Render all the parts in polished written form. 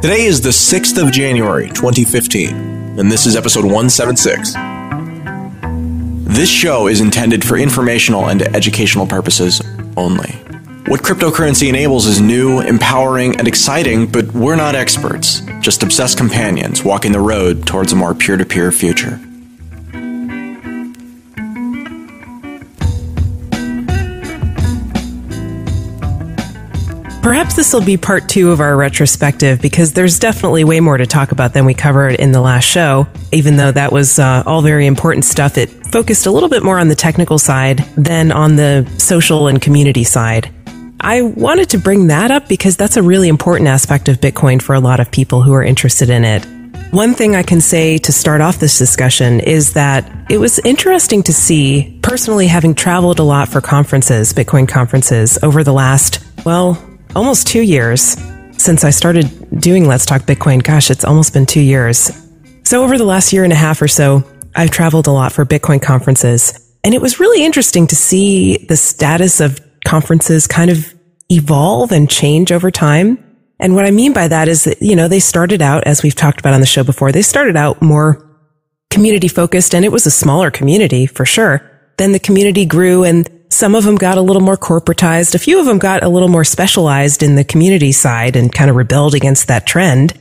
Today is the 6th of January, 2015, and this is episode 176. This show is intended for informational and educational purposes only. What cryptocurrency enables is new, empowering, and exciting, but we're not experts, just obsessed companions walking the road towards a more peer-to-peer future. Perhaps this will be part 2 of our retrospective, because there's definitely way more to talk about than we covered in the last show. Even though that was all very important stuff, it focused a little bit more on the technical side than on the social and community side. I wanted to bring that up because that's a really important aspect of Bitcoin for a lot of people who are interested in it. One thing I can say to start off this discussion is that it was interesting to see, personally having traveled a lot for conferences, Bitcoin conferences, over the last, almost 2 years since I started doing Let's Talk Bitcoin. Gosh, it's almost been 2 years. So over the last year and a half or so, I've traveled a lot for Bitcoin conferences. And it was really interesting to see the status of conferences kind of evolve and change over time. And what I mean by that is that, they started out, as we've talked about on the show before, they started out more community focused, and it was a smaller community for sure. Then the community grew, and some of them got a little more corporatized. A few of them got a little more specialized in the community side and kind of rebelled against that trend.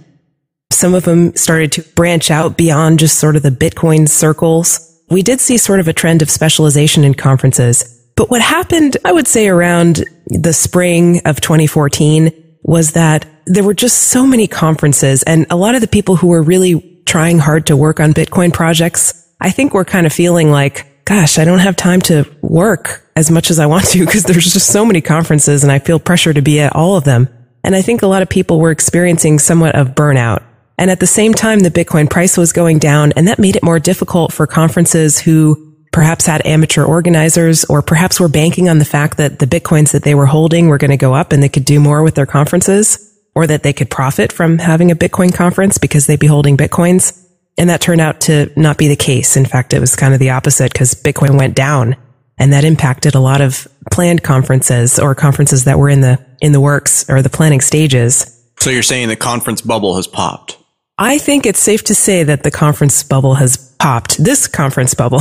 Some of them started to branch out beyond just sort of the Bitcoin circles. We did see sort of a trend of specialization in conferences. But what happened, I would say around the spring of 2014, was that there were just so many conferences, and a lot of the people who were really trying hard to work on Bitcoin projects, I think were kind of feeling like, gosh, I don't have time to work as much as I want to because there's just so many conferences and I feel pressure to be at all of them. And I think a lot of people were experiencing somewhat of burnout. And at the same time, the Bitcoin price was going down, and that made it more difficult for conferences who perhaps had amateur organizers or perhaps were banking on the fact that the Bitcoins that they were holding were going to go up and they could do more with their conferences, or that they could profit from having a Bitcoin conference because they'd be holding Bitcoins. And that turned out to not be the case. In fact, it was kind of the opposite because Bitcoin went down, and that impacted a lot of planned conferences or conferences that were in the works or the planning stages. So you're saying the conference bubble has popped? I think it's safe to say that the conference bubble has popped. This conference bubble,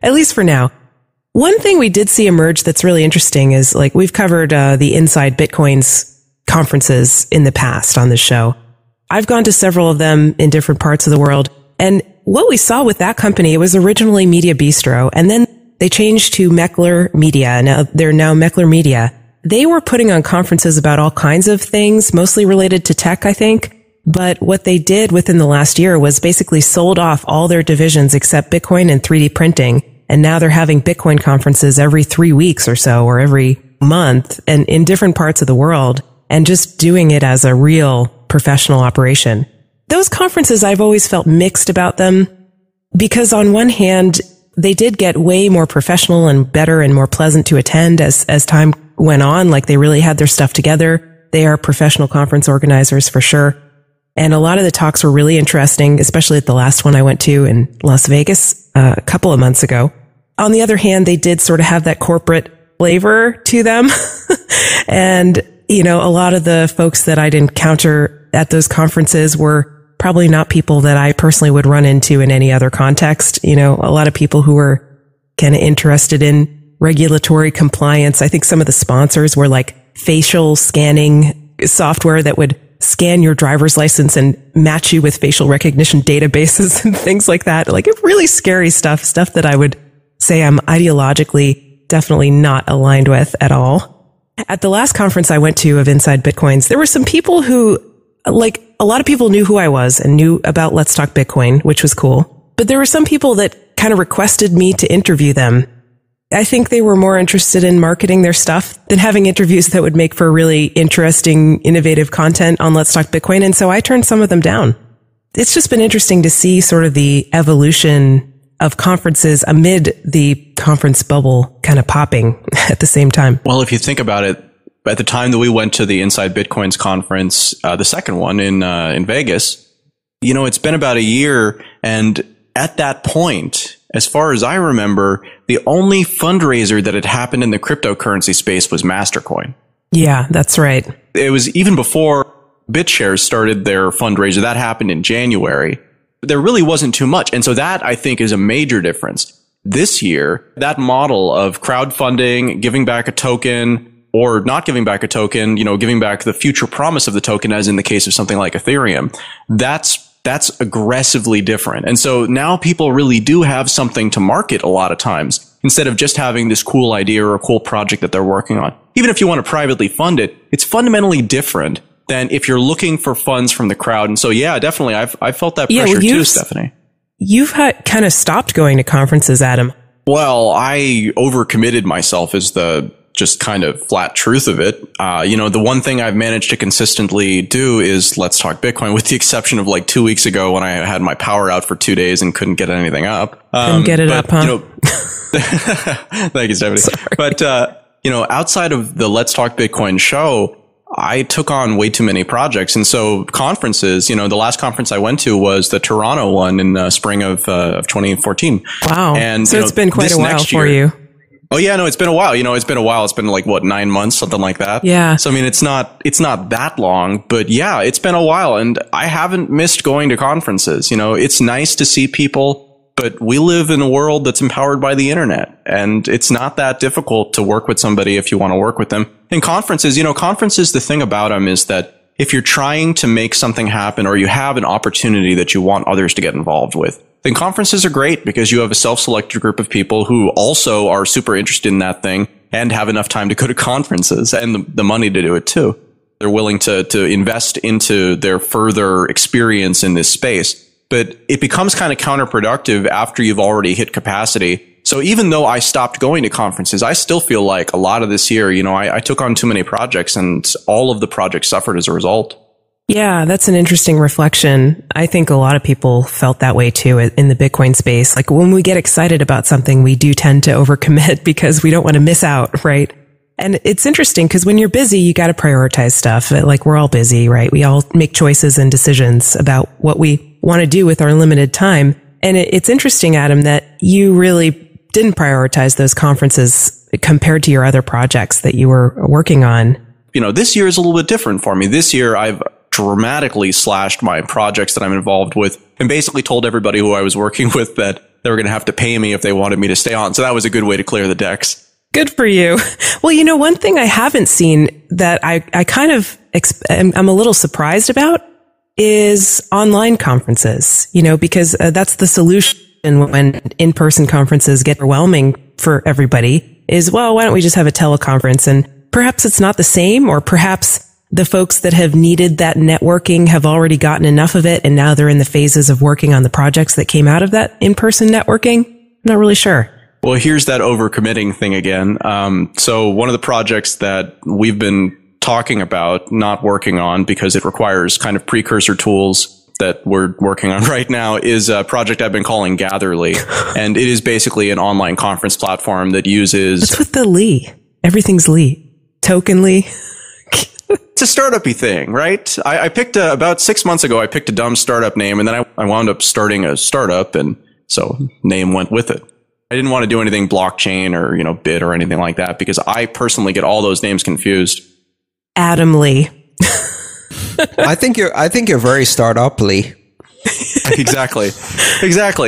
at least for now. One thing we did see emerge that's really interesting is, like, we've covered the Inside Bitcoin's conferences in the past on this show. I've gone to several of them in different parts of the world. And what we saw with that company, it was originally Media Bistro, and then they changed to Meckler Media. Now they're Meckler Media. They were putting on conferences about all kinds of things, mostly related to tech, I think. But what they did within the last year was basically sold off all their divisions except Bitcoin and 3D printing. And now they're having Bitcoin conferences every 3 weeks or so, or every month, and in different parts of the world, and just doing it as a real professional operation. Those conferences, I've always felt mixed about them, because on one hand, they did get way more professional and better and more pleasant to attend as time went on. Like, they really had their stuff together. They are professional conference organizers for sure. And a lot of the talks were really interesting, especially at the last one I went to in Las Vegas a couple of months ago. On the other hand, they did sort of have that corporate flavor to them. And, a lot of the folks that I'd encounter at those conferences were probably not people that I personally would run into in any other context. A lot of people who were kind of interested in regulatory compliance. I think some of the sponsors were like facial scanning software that would scan your driver's license and match you with facial recognition databases and things like that. Like, really scary stuff that I would say I'm ideologically definitely not aligned with at all. At the last conference I went to of Inside Bitcoins, there were some people who, like, a lot of people knew who I was and knew about Let's Talk Bitcoin, which was cool. But there were some people that kind of requested me to interview them. I think they were more interested in marketing their stuff than having interviews that would make for really interesting, innovative content on Let's Talk Bitcoin. And so I turned some of them down. It's just been interesting to see sort of the evolution of conferences amid the conference bubble kind of popping at the same time. Well, if you think about it, at the time that we went to the Inside Bitcoins conference, the second one in Vegas, it's been about a year. And at that point, as far as I remember, the only fundraiser that had happened in the cryptocurrency space was Mastercoin. Yeah, that's right. It was even before BitShares started their fundraiser. That happened in January. There really wasn't too much. And so that, I think, is a major difference. This year, that model of crowdfunding, giving back a token, or not giving back a token, giving back the future promise of the token, as in the case of something like Ethereum, that's aggressively different. And so now people really do have something to market a lot of times, instead of just having this cool idea or a cool project that they're working on. Even if you want to privately fund it, it's fundamentally different than if you're looking for funds from the crowd. And so, yeah, definitely, I've felt that pressure too, Stephanie. You've kind of stopped going to conferences, Adam. Well, I overcommitted myself is the just kind of flat truth of it. The one thing I've managed to consistently do is Let's Talk Bitcoin, with the exception of like 2 weeks ago when I had my power out for 2 days and couldn't get anything up. Couldn't get it up, huh? Thank you, Stephanie. Sorry. But, outside of the Let's Talk Bitcoin show, I took on way too many projects. And so conferences, the last conference I went to was the Toronto one in spring of 2014. Wow. And so it's been quite a while for you. Oh yeah, no, it's been a while. It's been a while. It's been like 9 months, something like that. Yeah. So I mean, it's not that long, but yeah, it's been a while, and I haven't missed going to conferences. It's nice to see people, but we live in a world that's empowered by the internet, and it's not that difficult to work with somebody if you want to work with them. And conferences, the thing about them is that if you're trying to make something happen, or you have an opportunity that you want others to get involved with, then conferences are great because you have a self-selected group of people who also are super interested in that thing and have enough time to go to conferences and the money to do it too. They're willing to invest into their further experience in this space. But it becomes kind of counterproductive after you've already hit capacity. So even though I stopped going to conferences, I still feel like a lot of this year, I took on too many projects, and all of the projects suffered as a result. Yeah, that's an interesting reflection. I think a lot of people felt that way too in the Bitcoin space. Like when we get excited about something, we do tend to overcommit because we don't want to miss out, right? And it's interesting because when you're busy, you got to prioritize stuff. Like we're all busy, right? We all make choices and decisions about what we want to do with our limited time. And it's interesting, Adam, that you really didn't prioritize those conferences compared to your other projects that you were working on. This year is a little bit different for me. This year, I've dramatically slashed my projects that I'm involved with and basically told everybody who I was working with that they were going to have to pay me if they wanted me to stay on. So that was a good way to clear the decks. Good for you. Well, one thing I haven't seen that I kind of, I'm a little surprised about is online conferences, because that's the solution when in-person conferences get overwhelming for everybody is, well, why don't we just have a teleconference? And perhaps it's not the same, or perhaps the folks that have needed that networking have already gotten enough of it, and now they're in the phases of working on the projects that came out of that in-person networking. I'm not really sure. Well, here's that overcommitting thing again. So one of the projects that we've been talking about not working on because it requires kind of precursor tools that we're working on right now is a project I've been calling Gatherly. And it is basically an online conference platform that uses... What's with the Lee? Everything's Lee. Tokenly. It's a startup-y thing, right? I picked about 6 months ago, I picked a dumb startup name, and then I wound up starting a startup, and so name went with it. I didn't want to do anything blockchain or, Bit or anything like that, because I personally get all those names confused. Adam Lee. I think you're very startup-ly. Exactly.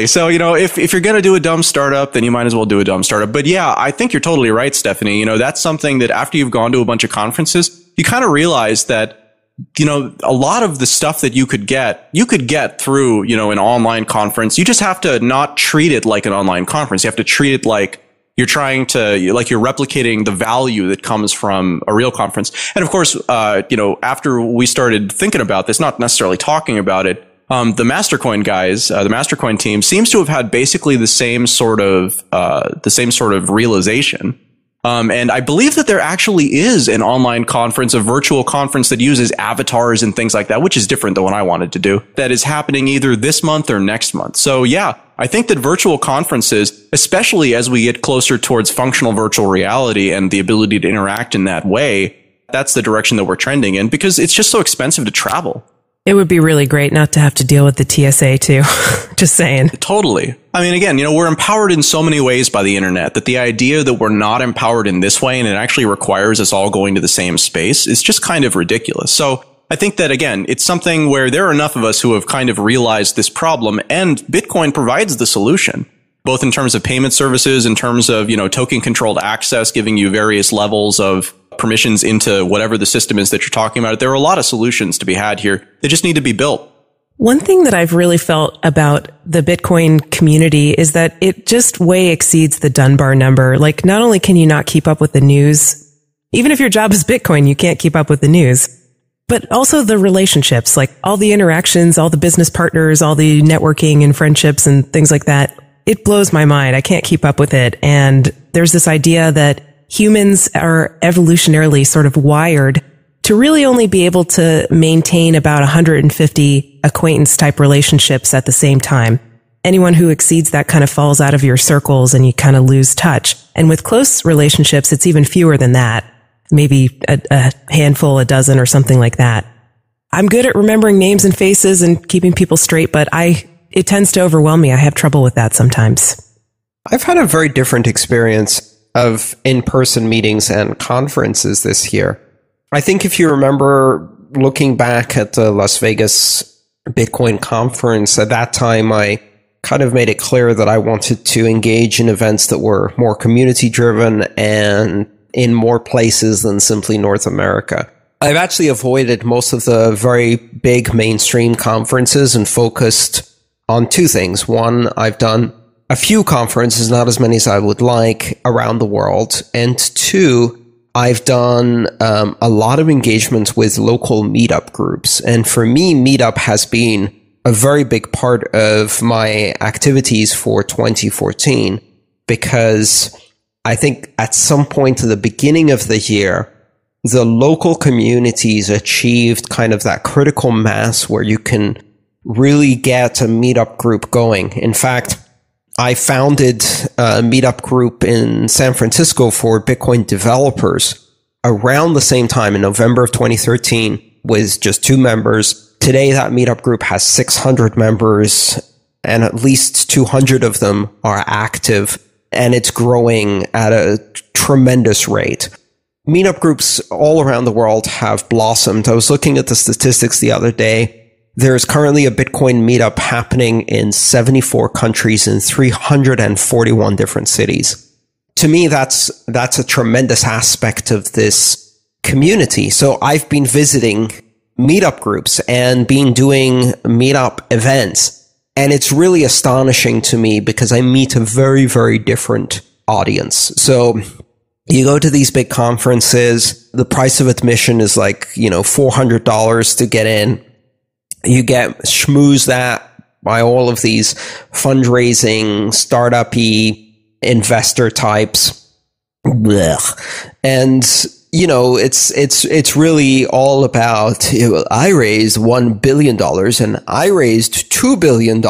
So, if you're going to do a dumb startup, then you might as well do a dumb startup. But yeah, I think you're totally right, Stephanie. That's something that after you've gone to a bunch of conferences, you kind of realize that, a lot of the stuff that you could get through, an online conference. You just have to not treat it like an online conference. You have to treat it like you're trying to, like you're replicating the value that comes from a real conference. And of course, after we started thinking about this, not necessarily talking about it, the Mastercoin guys, the Mastercoin team seems to have had basically the same sort of realization. And I believe that there actually is an online conference, a virtual conference that uses avatars and things like that, which is different than what I wanted to do. That is happening either this month or next month. So yeah, I think that virtual conferences, especially as we get closer towards functional virtual reality and the ability to interact in that way, that's the direction that we're trending in, because it's just so expensive to travel. It would be really great not to have to deal with the TSA too. Just saying. Totally. I mean, again, we're empowered in so many ways by the internet that the idea that we're not empowered in this way and it actually requires us all going to the same space is just kind of ridiculous. So I think that, again, it's something where there are enough of us who have kind of realized this problem, and Bitcoin provides the solution, both in terms of payment services, in terms of, token controlled access, giving you various levels of permissions into whatever the system is that you're talking about. There are a lot of solutions to be had here. They just need to be built. One thing that I've really felt about the Bitcoin community is that it just way exceeds the Dunbar number. Like, not only can you not keep up with the news, even if your job is Bitcoin, you can't keep up with the news, but also the relationships, like all the interactions, all the business partners, all the networking and friendships and things like that. It blows my mind. I can't keep up with it. And there's this idea that humans are evolutionarily sort of wired to really only be able to maintain about 150 acquaintance type relationships at the same time. Anyone who exceeds that kind of falls out of your circles and you kind of lose touch. And with close relationships, it's even fewer than that. Maybe a handful, a dozen or something like that. I'm good at remembering names and faces and keeping people straight, but it tends to overwhelm me. I have trouble with that sometimes. I've had a very different experience of in-person meetings and conferences this year. I think if you remember looking back at the Las Vegas Bitcoin conference, at that time, I kind of made it clear that I wanted to engage in events that were more community driven and in more places than simply North America. I've actually avoided most of the very big mainstream conferences and focused on two things. One, I've done a few conferences, not as many as I would like, around the world. And two, I've done a lot of engagements with local meetup groups. And for me, Meetup has been a very big part of my activities for 2014, because I think at some point in the beginning of the year, the local communities achieved kind of that critical mass where you can really get a meetup group going. In fact, I founded a meetup group in San Francisco for Bitcoin developers around the same time in November of 2013 with just 2 members. Today, that meetup group has 600 members and at least 200 of them are active, and it's growing at a tremendous rate. Meetup groups all around the world have blossomed. I was looking at the statistics the other day. There's currently a Bitcoin meetup happening in 74 countries in 341 different cities. To me, that's a tremendous aspect of this community. So I've been visiting meetup groups and been doing meetup events. And it's really astonishing to me because I meet a very, very different audience. So you go to these big conferences, the price of admission is like, $400 to get in. You get schmoozed at by all of these fundraising, startup-y investor types. Blech. And, it's really all about, I raised $1 billion and I raised $2 billion.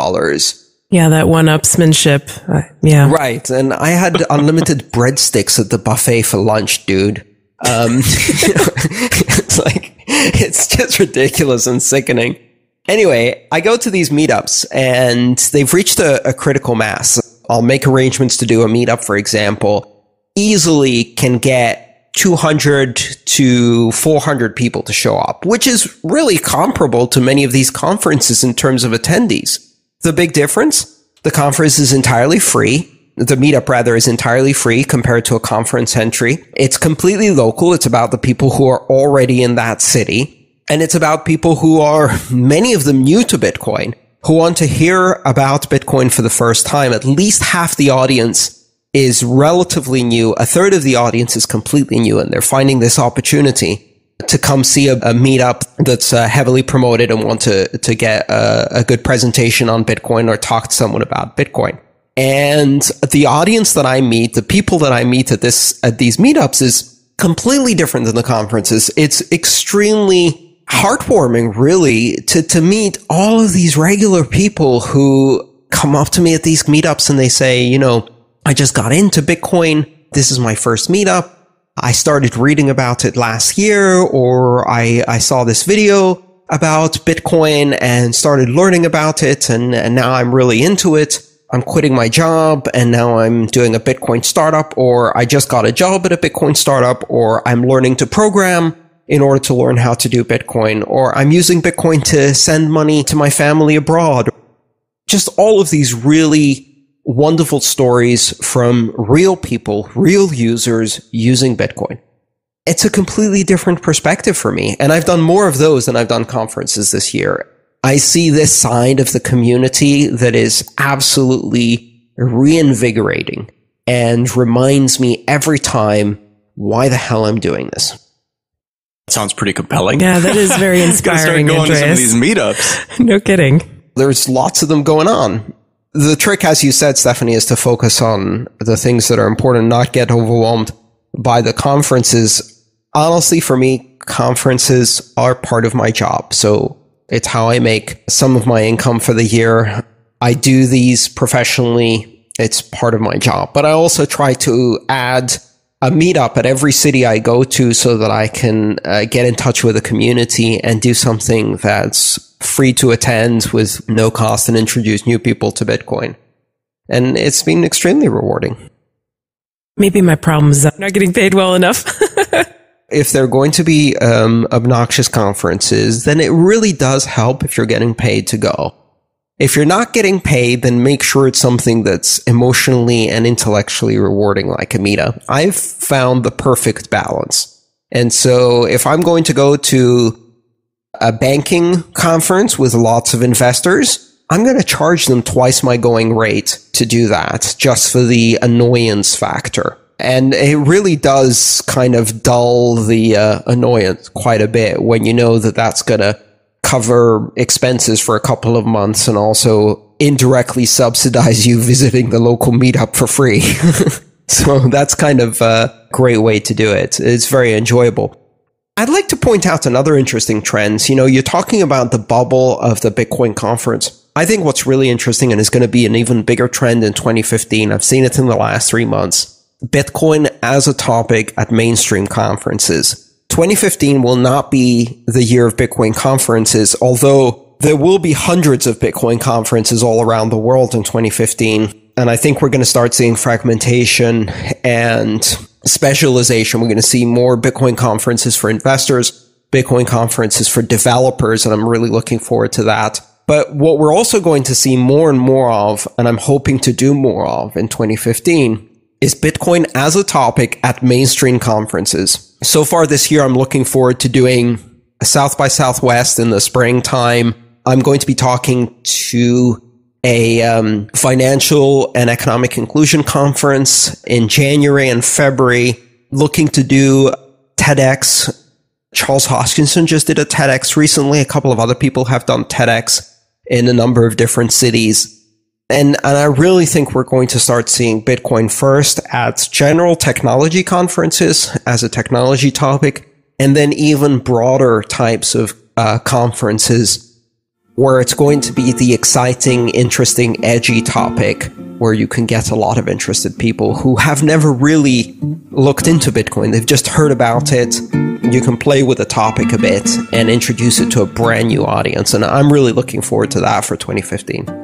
Yeah, that one-upsmanship. Yeah. Right. And I had unlimited breadsticks at the buffet for lunch, dude. It's just ridiculous and sickening. Anyway, I go to these meetups and they've reached a critical mass. I'll make arrangements to do a meetup, for example, easily can get 200 to 400 people to show up, which is really comparable to many of these conferences in terms of attendees. The big difference, the conference is entirely free. The meetup, rather, is entirely free compared to a conference entry. It's completely local. It's about the people who are already in that city. And it's about people who are, many of them, new to Bitcoin, who want to hear about Bitcoin for the first time. At least half the audience is relatively new. A third of the audience is completely new, and they're finding this opportunity to come see a meetup that's heavily promoted and want to get a good presentation on Bitcoin or talk to someone about Bitcoin. And the audience that I meet, the people that I meet at these meetups is completely different than the conferences. It's extremely heartwarming, really, to meet all of these regular people who come up to me at these meetups and they say, I just got into Bitcoin. This is my first meetup. I started reading about it last year, or I saw this video about Bitcoin and started learning about it. And now I'm really into it. I'm quitting my job and now I'm doing a Bitcoin startup, or I just got a job at a Bitcoin startup, or I'm learning to program. in order to learn how to do Bitcoin, or I'm using Bitcoin to send money to my family abroad. Just all of these really wonderful stories from real people, real users using Bitcoin. It's a completely different perspective for me. And I've done more of those than I've done conferences this year. I see this side of the community that is absolutely reinvigorating and reminds me every time why the hell I'm doing this. Sounds pretty compelling. Yeah, that is very inspiring, Gotta start going Andreas. to some of these meetups. No kidding. There's lots of them going on. The trick, as you said, Stephanie, is to focus on the things that are important, not get overwhelmed by the conferences. Honestly, for me, conferences are part of my job. So it's how I make some of my income for the year. I do these professionally. It's part of my job. But I also try to add a meetup at every city I go to so that I can get in touch with the community and do something that's free to attend with no cost and introduce new people to Bitcoin. And it's been extremely rewarding. Maybe my problem is I'm not getting paid well enough. If they're going to be obnoxious conferences, then it really does help if you're getting paid to go. If you're not getting paid, then make sure it's something that's emotionally and intellectually rewarding, like a meetup. I've found the perfect balance. And so if I'm going to go to a banking conference with lots of investors, I'm going to charge them twice my going rate to do that, just for the annoyance factor. And it really does kind of dull the annoyance quite a bit when you know that that's going to cover expenses for a couple of months and also indirectly subsidize you visiting the local meetup for free. So that's kind of a great way to do it. It's very enjoyable. I'd like to point out another interesting trend. You know, you're talking about the bubble of the Bitcoin conference. I think what's really interesting and is going to be an even bigger trend in 2015, I've seen it in the last 3 months, Bitcoin as a topic at mainstream conferences. 2015 will not be the year of Bitcoin conferences, although there will be hundreds of Bitcoin conferences all around the world in 2015. And I think we're going to start seeing fragmentation and specialization. We're going to see more Bitcoin conferences for investors, Bitcoin conferences for developers, and I'm really looking forward to that. But what we're also going to see more and more of, and I'm hoping to do more of in 2015, is Bitcoin as a topic at mainstream conferences. So far this year, I'm looking forward to doing a South by Southwest in the springtime. I'm going to be talking to a financial and economic inclusion conference in January and February, looking to do TEDx. Charles Hoskinson just did a TEDx recently. A couple of other people have done TEDx in a number of different cities. And I really think we're going to start seeing Bitcoin first at general technology conferences as a technology topic, and then even broader types of conferences where it's going to be the exciting, interesting, edgy topic where you can get a lot of interested people who have never really looked into Bitcoin. They've just heard about it. You can play with the topic a bit and introduce it to a brand new audience. And I'm really looking forward to that for 2015.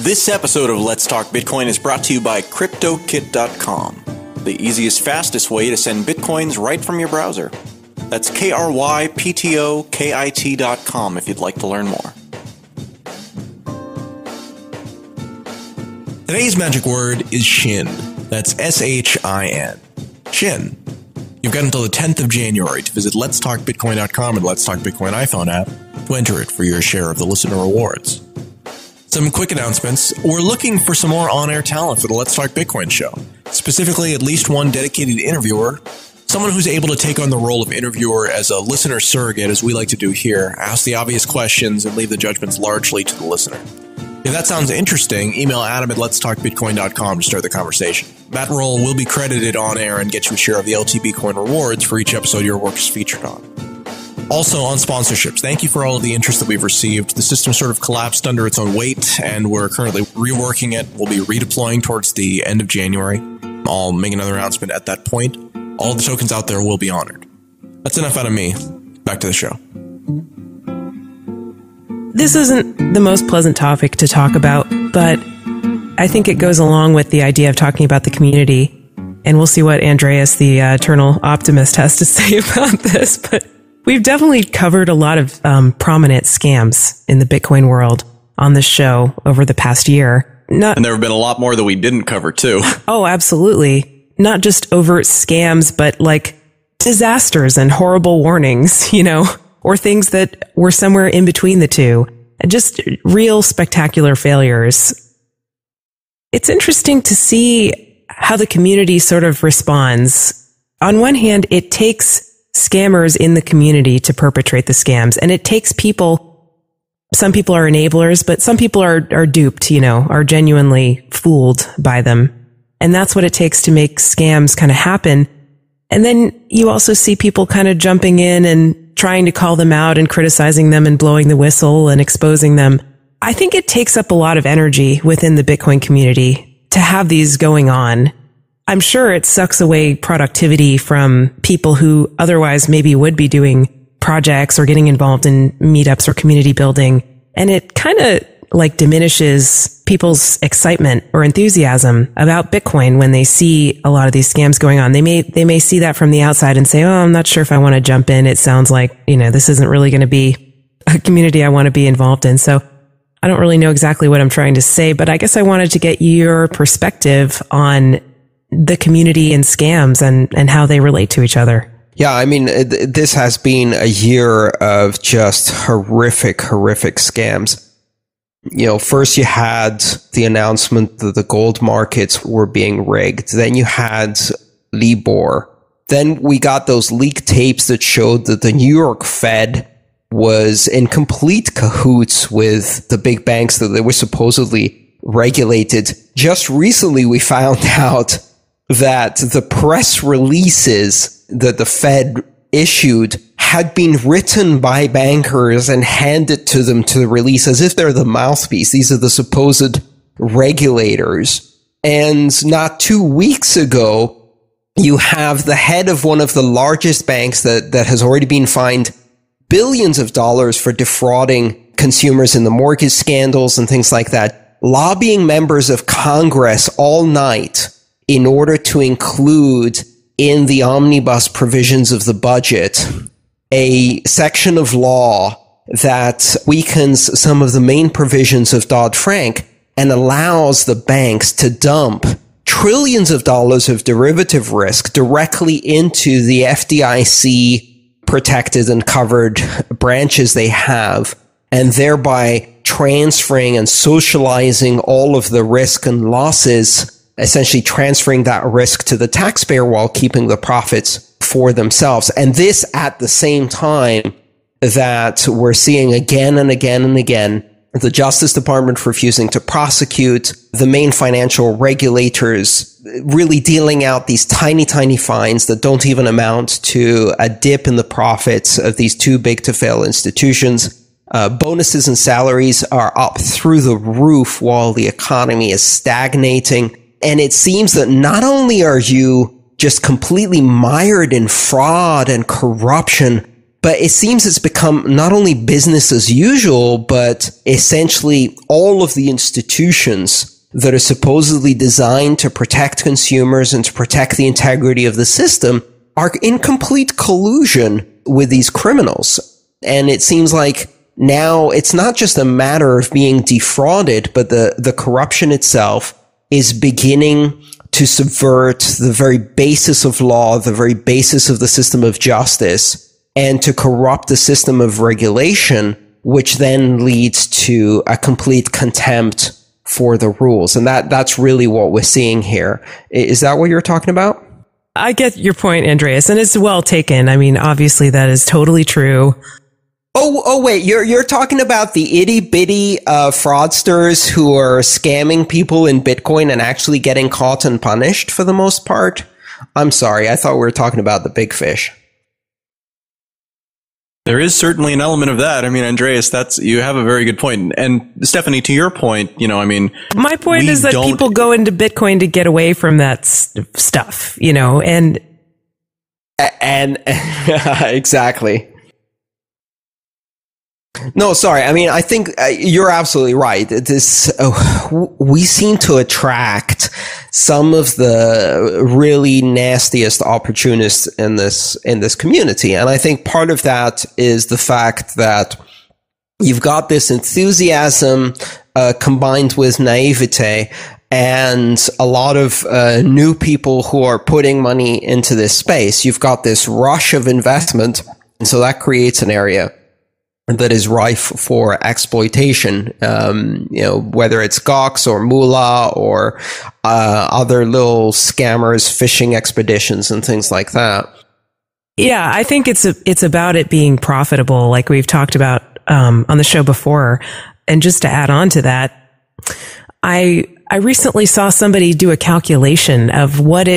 This episode of Let's Talk Bitcoin is brought to you by CryptoKit.com, the easiest, fastest way to send Bitcoins right from your browser. That's KRYPTOKIT.com if you'd like to learn more. Today's magic word is Shin. That's SHIN. Shin. You've got until the 10th of January to visit letstalkbitcoin.com and Let's Talk Bitcoin iPhone app to enter it for your share of the listener rewards. Some quick announcements. We're looking for some more on-air talent for the Let's Talk Bitcoin show. Specifically, at least one dedicated interviewer, someone who's able to take on the role of interviewer as a listener surrogate, as we like to do here, ask the obvious questions and leave the judgments largely to the listener. If that sounds interesting, email Adam at letstalkbitcoin.com to start the conversation. That role will be credited on air and get you a share of the LTB coin rewards for each episode your work is featured on. Also on sponsorships, thank you for all of the interest that we've received. The system sort of collapsed under its own weight, and we're currently reworking it. We'll be redeploying towards the end of January. I'll make another announcement at that point. All the tokens out there will be honored. That's enough out of me. Back to the show. This isn't the most pleasant topic to talk about, but I think it goes along with the idea of talking about the community. And we'll see what Andreas, the eternal optimist, has to say about this. But we've definitely covered a lot of prominent scams in the Bitcoin world on this show over the past year. And there have been a lot more that we didn't cover, too. Oh, absolutely. Not just overt scams, but like disasters and horrible warnings, you know, or things that were somewhere in between the two. Just real spectacular failures. It's interesting to see how the community sort of responds. On one hand, it takes scammers in the community to perpetrate the scams, and it takes people. Some people are enablers, but some people are duped, you know, are genuinely fooled by them. And that's what it takes to make scams kind of happen. And then you also see people kind of jumping in and trying to call them out and criticizing them and blowing the whistle and exposing them. I think it takes up a lot of energy within the Bitcoin community to have these going on. I'm sure it sucks away productivity from people who otherwise maybe would be doing projects or getting involved in meetups or community building. And it kind of like diminishes people's excitement or enthusiasm about Bitcoin when they see a lot of these scams going on. They may see that from the outside and say, oh, I'm not sure if I want to jump in. It sounds like, you know, this isn't really going to be a community I want to be involved in. So I don't really know exactly what I'm trying to say, but I guess I wanted to get your perspective on the community and scams and how they relate to each other. Yeah, I mean, this has been a year of just horrific scams. You know, first you had the announcement that the gold markets were being rigged. Then you had Libor. Then we got those leaked tapes that showed that the New York Fed was in complete cahoots with the big banks that they were supposedly regulated. Just recently, we found out that the press releases that the Fed issued had been written by bankers and handed to them to release as if they're the mouthpiece. These are the supposed regulators. And not 2 weeks ago, you have the head of one of the largest banks that has already been fined billions of dollars for defrauding consumers in the mortgage scandals and things like that, lobbying members of Congress all night in order to include in the omnibus provisions of the budget a section of law that weakens some of the main provisions of Dodd-Frank and allows the banks to dump trillions of dollars of derivative risk directly into the FDIC protected and covered branches they have, and thereby transferring and socializing all of the risk and losses, essentially transferring that risk to the taxpayer while keeping the profits for themselves. And this at the same time that we're seeing again and again and again the Justice Department refusing to prosecute, the main financial regulators really dealing out these tiny fines that don't even amount to a dip in the profits of these too big to fail institutions. Bonuses and salaries are up through the roof while the economy is stagnating. And it seems that not only are you just completely mired in fraud and corruption, but it seems it's become not only business as usual, but essentially all of the institutions that are supposedly designed to protect consumers and to protect the integrity of the system are in complete collusion with these criminals. And it seems like now it's not just a matter of being defrauded, but the corruption itself is beginning to subvert the very basis of law, the very basis of the system of justice, and to corrupt the system of regulation, which then leads to a complete contempt for the rules. And that's really what we're seeing here. Is that what you're talking about? I get your point, Andreas, and it's well taken. I mean, obviously that is totally true. Oh, wait, you're talking about the itty bitty fraudsters who are scamming people in Bitcoin and actually getting caught and punished for the most part? I'm sorry, I thought we were talking about the big fish. There is certainly an element of that. I mean, Andreas, you have a very good point. And Stephanie, to your point, you know, I mean, my point is that people go into Bitcoin to get away from that stuff, you know, and exactly. No, sorry. I mean, I think you're absolutely right. We seem to attract some of the really nastiest opportunists in this community. And I think part of that is the fact that you've got this enthusiasm combined with naivete, and a lot of new people who are putting money into this space. You've got this rush of investment, and so that creates an area that is rife for exploitation, whether it's Gox or Moolah or other little scammers, fishing expeditions and things like that. Yeah, I think it's about it being profitable, like we've talked about on the show before. And just to add on to that, I recently saw somebody do a calculation of what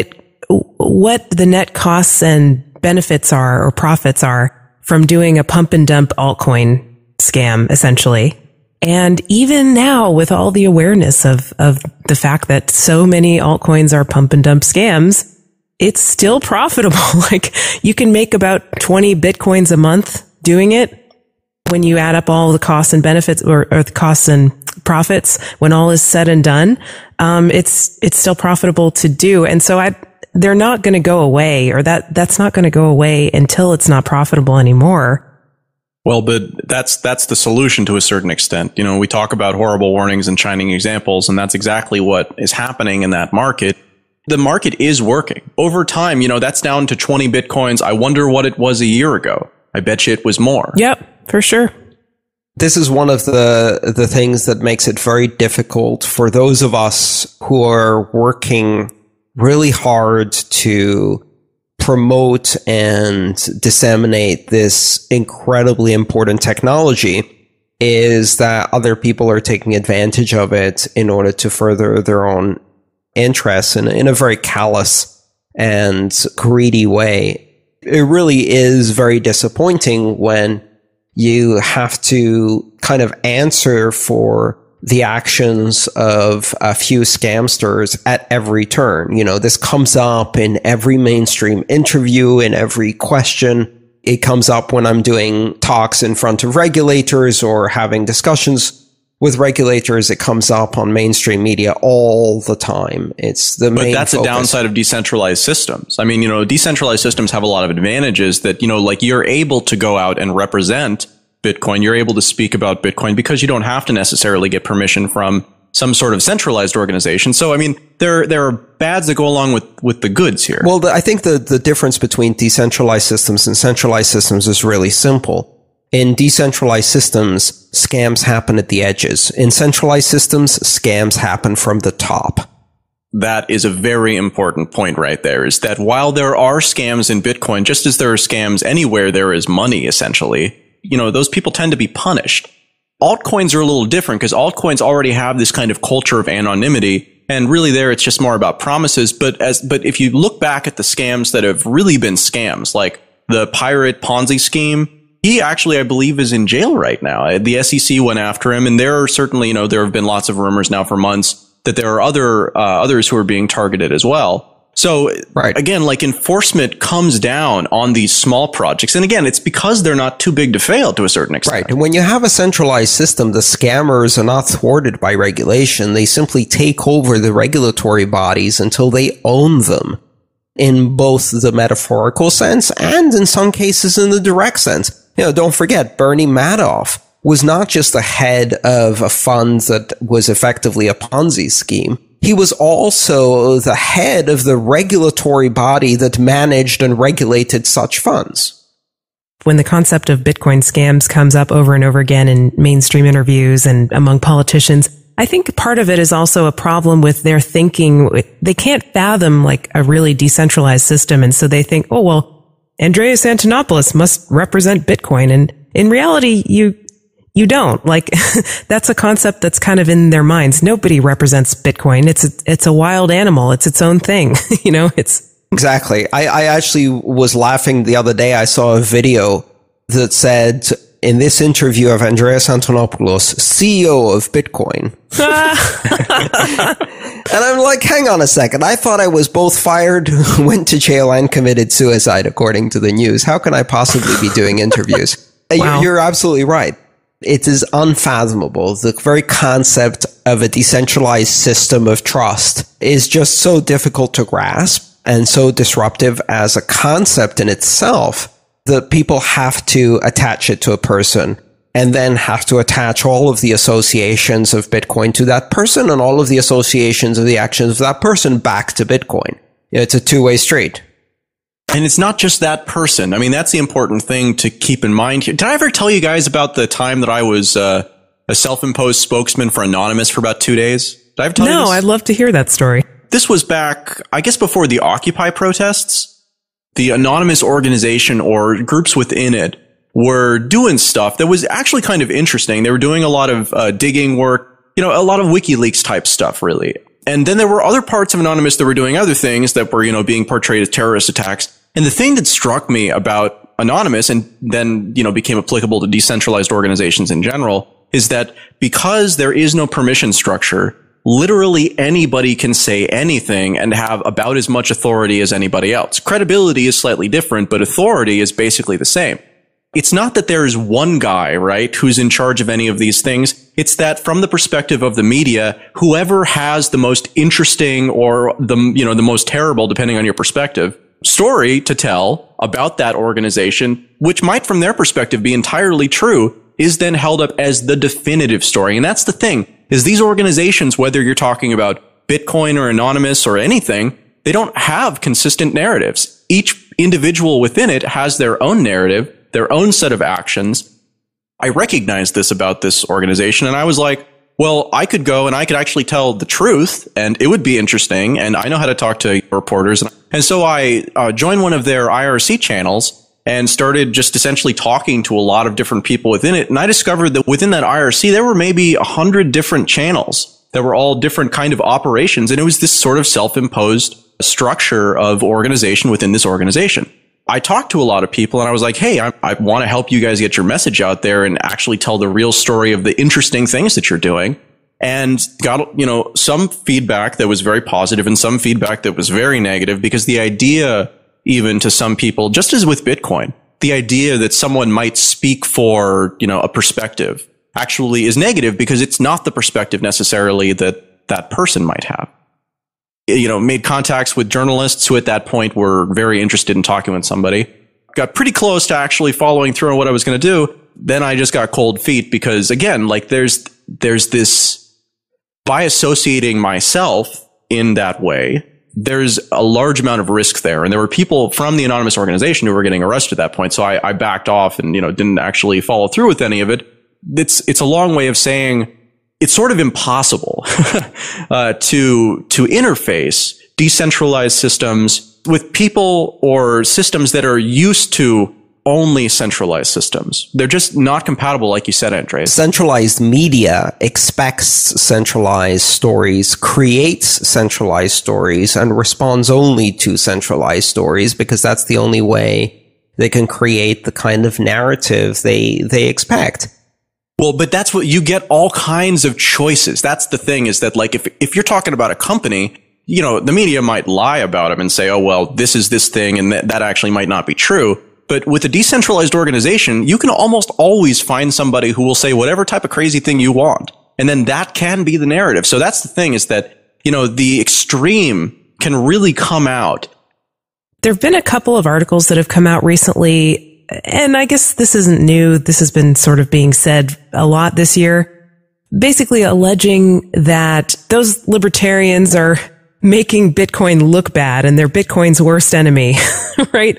the net costs and benefits are, or profits are, from doing a pump and dump altcoin scam, essentially. And even now, with all the awareness of the fact that so many altcoins are pump and dump scams, it's still profitable. Like, you can make about 20 Bitcoins a month doing it when you add up all the costs and benefits, or the costs and profits. When all is said and done, it's still profitable to do. And so they're not going to go away, or that's not going to go away until it's not profitable anymore. Well, but that's the solution to a certain extent. You know, we talk about horrible warnings and shining examples, and that's exactly what is happening in that market. The market is working. Over time, that's down to 20 Bitcoins. I wonder what it was a year ago. I bet you it was more. Yep, for sure. This is one of the things that makes it very difficult for those of us who are working really hard to promote and disseminate this incredibly important technology, is that other people are taking advantage of it in order to further their own interests in a very callous and greedy way. It really is very disappointing when you have to kind of answer for the actions of a few scamsters at every turn. This comes up in every mainstream interview, in every question. It comes up when I'm doing talks in front of regulators or having discussions with regulators. It comes up on mainstream media all the time. It's the main focus. But that's a downside of decentralized systems. I mean, decentralized systems have a lot of advantages that, like you're able to go out and represent Bitcoin. You're able to speak about Bitcoin because you don't have to necessarily get permission from some sort of centralized organization. So, I mean, there are bads that go along with the goods here. Well, I think the difference between decentralized systems and centralized systems is really simple. In decentralized systems, scams happen at the edges. In centralized systems, scams happen from the top. That is a very important point right there, is that while there are scams in Bitcoin, just as there are scams anywhere there is money, essentially, those people tend to be punished. Altcoins are a little different because altcoins already have this kind of culture of anonymity. And really there, it's just more about promises. But if you look back at the scams that have really been scams, like the pirate Ponzi scheme, he actually, I believe, is in jail right now. The SEC went after him. And there are certainly, there have been lots of rumors now for months that there are others who are being targeted as well. So right. Again, like enforcement comes down on these small projects. And again, it's because they're not too big to fail to a certain extent. Right. And when you have a centralized system, the scammers are not thwarted by regulation. They simply take over the regulatory bodies until they own them, in both the metaphorical sense and in some cases in the direct sense. Don't forget, Bernie Madoff was not just the head of a fund that was effectively a Ponzi scheme. He was also the head of the regulatory body that managed and regulated such funds. When the concept of Bitcoin scams comes up over and over again in mainstream interviews and among politicians, I think part of it is also a problem with their thinking. They can't fathom like a really decentralized system. And so they think, oh, well, Andreas Antonopoulos must represent Bitcoin. And in reality, you don't. Like, that's a concept that's kind of in their minds. Nobody represents Bitcoin. It's a wild animal. It's its own thing. It's exactly. I actually was laughing the other day. I saw a video that said, in this interview of Andreas Antonopoulos, CEO of Bitcoin. And I'm like, hang on a second. I thought I was both fired, went to jail, and committed suicide, according to the news. How can I possibly be doing interviews? Wow. You're absolutely right. It is unfathomable. The very concept of a decentralized system of trust is just so difficult to grasp and so disruptive as a concept in itself that people have to attach it to a person and then have to attach all of the associations of Bitcoin to that person and all of the associations of the actions of that person back to Bitcoin. It's a two-way street. And it's not just that person. I mean, that's the important thing to keep in mind here. Did I ever tell you guys about the time that I was a self-imposed spokesman for Anonymous for about 2 days? Did I ever tell you this? No, I'd love to hear that story. This was back, I guess, before the Occupy protests. The Anonymous organization or groups within it were doing stuff that was actually kind of interesting. They were doing a lot of digging work, a lot of WikiLeaks type stuff, really. And then there were other parts of Anonymous that were doing other things that were, being portrayed as terrorist attacks. And the thing that struck me about Anonymous and then, became applicable to decentralized organizations in general is that because there is no permission structure, literally anybody can say anything and have about as much authority as anybody else. Credibility is slightly different, but authority is basically the same. It's not that there is one guy, right, who's in charge of any of these things. It's that from the perspective of the media, whoever has the most interesting or the most terrible, depending on your perspective, story to tell about that organization, which might from their perspective be entirely true, is then held up as the definitive story. And that's the thing, is these organizations, whether you're talking about Bitcoin or Anonymous or anything, they don't have consistent narratives. Each individual within it has their own narrative, their own set of actions. I recognized this about this organization, and I was like, well, I could go and I could actually tell the truth, and it would be interesting, and I know how to talk to reporters. And so I joined one of their IRC channels and started just essentially talking to a lot of different people within it. And I discovered that within that IRC, there were maybe 100 different channels that were all different kind of operations. And it was this sort of self-imposed structure of organization within this organization. I talked to a lot of people and I was like, hey, I want to help you guys get your message out there and actually tell the real story of the interesting things that you're doing. And got, some feedback that was very positive and some feedback that was very negative, because the idea, even to some people, just as with Bitcoin, the idea that someone might speak for, a perspective actually is negative because it's not the perspective necessarily that that person might have. Made contacts with journalists who at that point were very interested in talking with somebody. Got pretty close to actually following through on what I was going to do. Then I just got cold feet because, again, like there's this, by associating myself in that way, there's a large amount of risk there. And there were people from the Anonymous organization who were getting arrested at that point. So I backed off and, didn't actually follow through with any of it. It's a long way of saying it's sort of impossible to interface decentralized systems with people or systems that are used to only centralized systems. They're just not compatible, like you said, Andreas. Centralized media expects centralized stories, creates centralized stories, and responds only to centralized stories because that's the only way they can create the kind of narrative they expect. Well, but that's what you get, all kinds of choices. That's the thing, is that like if you're talking about a company, the media might lie about them and say, oh, well, this is this thing, and that actually might not be true. But with a decentralized organization, you can almost always find somebody who will say whatever type of crazy thing you want. And then that can be the narrative. So that's the thing, is that, the extreme can really come out. There have been a couple of articles that have come out recently, and I guess this isn't new. This has been sort of being said a lot this year, basically alleging that those libertarians are making Bitcoin look bad and they're Bitcoin's worst enemy, right?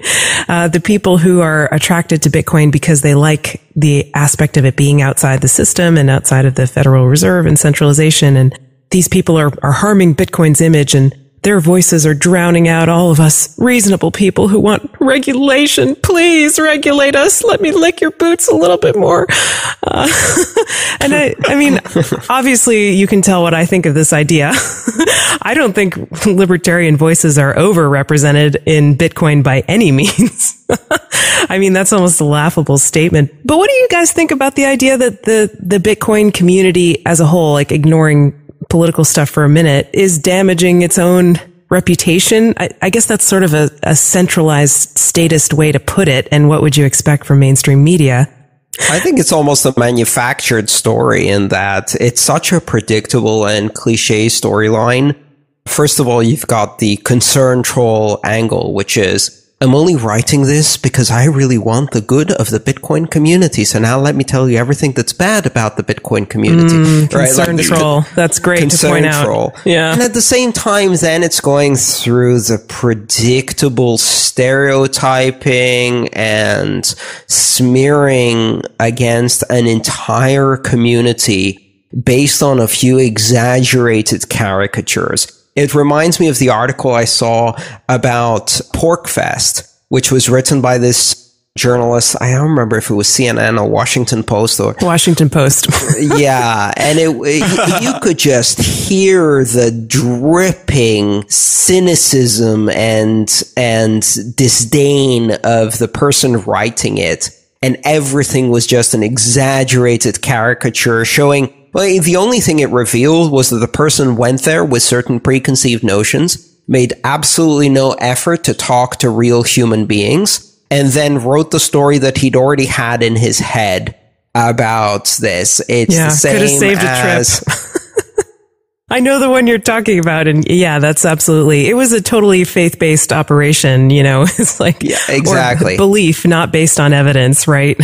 The people who are attracted to Bitcoin because they like the aspect of it being outside the system and outside of the Federal Reserve and centralization. And these people are harming Bitcoin's image, and their voices are drowning out all of us reasonable people who want regulation. Please regulate us. Let me lick your boots a little bit more. And I mean, obviously you can tell what I think of this idea. I don't think libertarian voices are overrepresented in Bitcoin by any means. I mean, that's almost a laughable statement. But what do you guys think about the idea that the Bitcoin community as a whole, like ignoring political stuff for a minute, is damaging its own reputation? I guess that's sort of a centralized statist way to put it. And what would you expect from mainstream media? I think it's almost a manufactured story in that it's such a predictable and cliche storyline. First of all, you've got the concern troll angle, which is, I'm only writing this because I really want the good of the Bitcoin community. So now let me tell you everything that's bad about the Bitcoin community. Concern troll. That's great to point out. Troll. Yeah. And at the same time, then it's going through the predictable stereotyping and smearing against an entire community based on a few exaggerated caricatures. It reminds me of the article I saw about PorcFest, which was written by this journalist. I don't remember if it was CNN or Washington Post or Washington Post. Yeah. And you could just hear the dripping cynicism and disdain of the person writing it. And everything was just an exaggerated caricature showing. Well, the only thing it revealed was that the person went there with certain preconceived notions, made absolutely no effort to talk to real human beings, and then wrote the story that he'd already had in his head about this. It's the same could have saved a trip. I know the one you're talking about, and yeah, that's absolutely. It was a totally faith-based operation, you know. It's like exactly or belief, not based on evidence, right?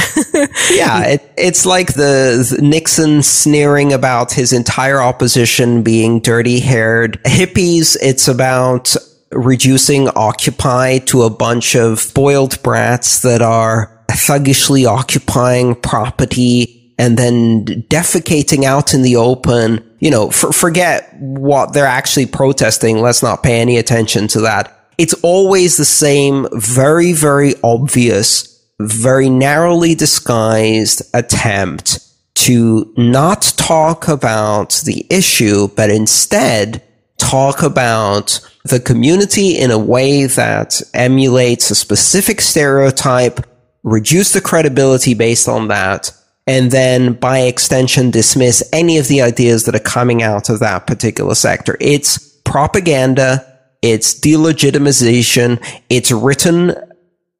Yeah, it's like the Nixon sneering about his entire opposition being dirty-haired hippies. It's about reducing Occupy to a bunch of spoiled brats that are thuggishly occupying property and then defecating out in the open. You know, forget what they're actually protesting. Let's not pay any attention to that. It's always the same, very, very obvious, very narrowly disguised attempt to not talk about the issue, but instead talk about the community in a way that emulates a specific stereotype, reduce the credibility based on that, and then by extension dismiss any of the ideas that are coming out of that particular sector. It's propaganda, it's delegitimization, it's written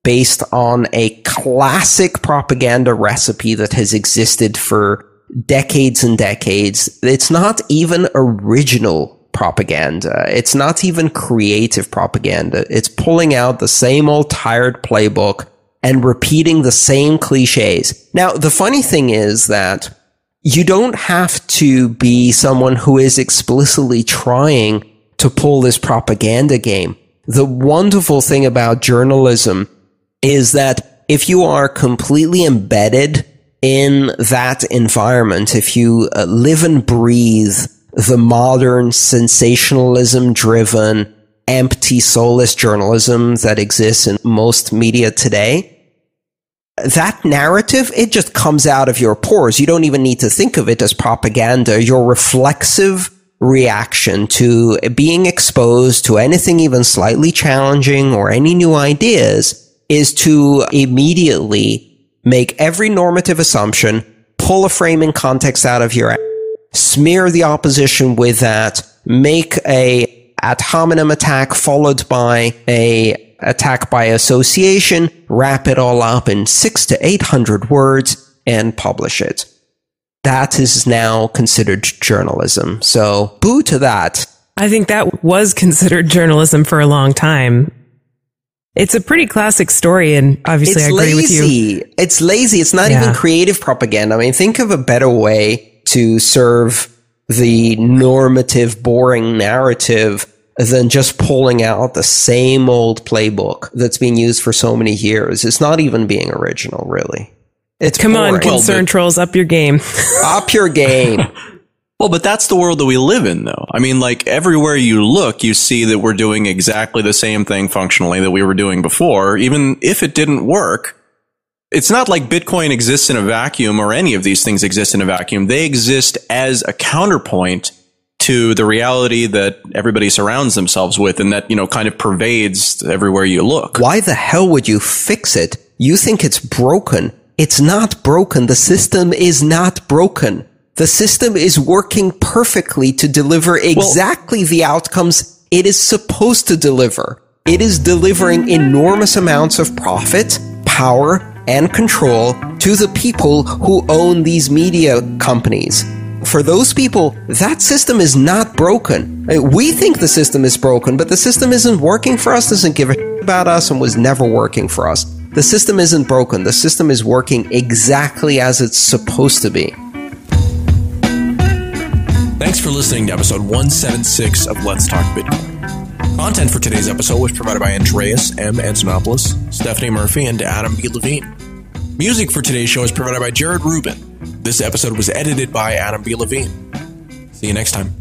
based on a classic propaganda recipe that has existed for decades and decades. It's not even original propaganda. It's not even creative propaganda. It's pulling out the same old tired playbook and repeating the same cliches. Now, the funny thing is that you don't have to be someone who is explicitly trying to pull this propaganda game. The wonderful thing about journalism is that if you are completely embedded in that environment, if you live and breathe the modern sensationalism-driven, empty, soulless journalism that exists in most media today, that narrative, it just comes out of your pores. You don't even need to think of it as propaganda. Your reflexive reaction to being exposed to anything even slightly challenging or any new ideas is to immediately make every normative assumption, pull a framing context out of your smear the opposition with that, make a ad hominem attack followed by a attack by association, wrap it all up in 600 to 800 words, and publish it. That is now considered journalism. So, boo to that. I think that was considered journalism for a long time. It's a pretty classic story, and obviously I agree with you. It's lazy. It's not even creative propaganda. I mean, think of a better way to serve the normative, boring narrative than just pulling out the same old playbook that's been used for so many years. It's not even being original, really. It's Come boring. On, concern trolls, up your game. Up your game. Well, but that's the world that we live in, though. I mean, like, everywhere you look, you see that we're doing exactly the same thing functionally that we were doing before, even if it didn't work. It's not like Bitcoin exists in a vacuum or any of these things exist in a vacuum. They exist as a counterpoint to the reality that everybody surrounds themselves with and that, you know, kind of pervades everywhere you look. Why the hell would you fix it? You think it's broken. It's not broken. The system is not broken. The system is working perfectly to deliver exactly the outcomes it is supposed to deliver. It is delivering enormous amounts of profit, power, and control to the people who own these media companies. For those people, that system is not broken. We think the system is broken, but the system isn't working for us, doesn't give a shit about us, and was never working for us. The system isn't broken. The system is working exactly as it's supposed to be. Thanks for listening to episode 176 of Let's Talk Bitcoin. Content for today's episode was provided by Andreas M. Antonopoulos, Stephanie Murphy, and Adam B. Levine. Music for today's show is provided by Jared Rubin. This episode was edited by Adam B. Levine. See you next time.